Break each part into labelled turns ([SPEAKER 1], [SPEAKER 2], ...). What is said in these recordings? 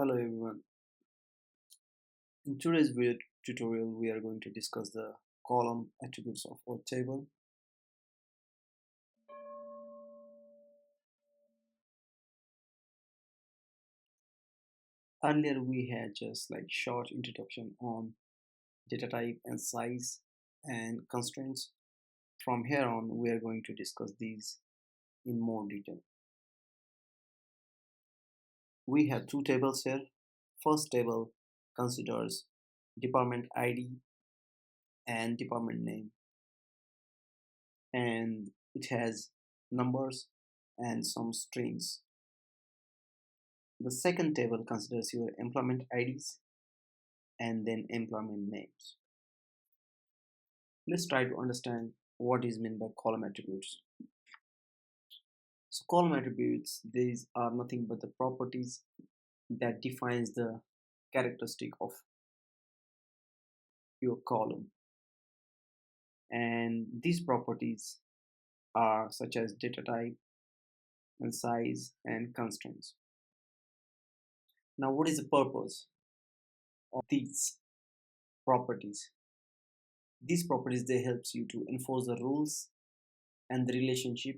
[SPEAKER 1] Hello everyone. In today's video tutorial, we are going to discuss the column attributes of our table. Earlier, we had just like short introduction on data type and size and constraints. From here on, we are going to discuss these in more detail. We have two tables here. First table considers department ID and department name, and it has numbers and some strings. The second table considers your employment IDs and then employment names. Let's try to understand what is meant by column attributes. So column attributes, these are nothing but the properties that defines the characteristic of your column. And these properties are such as data type and size and constraints. Now what is the purpose of these properties? These properties, they helps you to enforce the rules and the relationship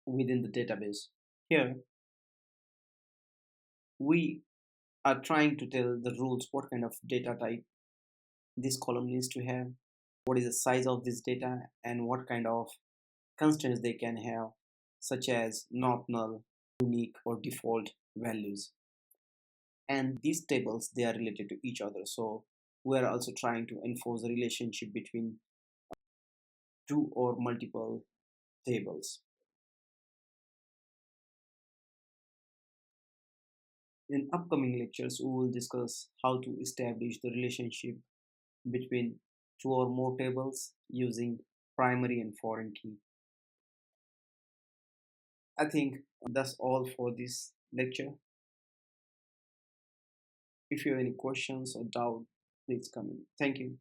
[SPEAKER 1] within the database. Here we are trying to tell the rules what kind of data type this column needs to have, what is the size of this data, and what kind of constraints they can have, such as not null, unique, or default values. And these tables, they are related to each other, so we are also trying to enforce the relationship between two or multiple tables. In upcoming lectures, we will discuss how to establish the relationship between two or more tables using primary and foreign key. I think that's all for this lecture. If you have any questions or doubt, please comment. Thank you.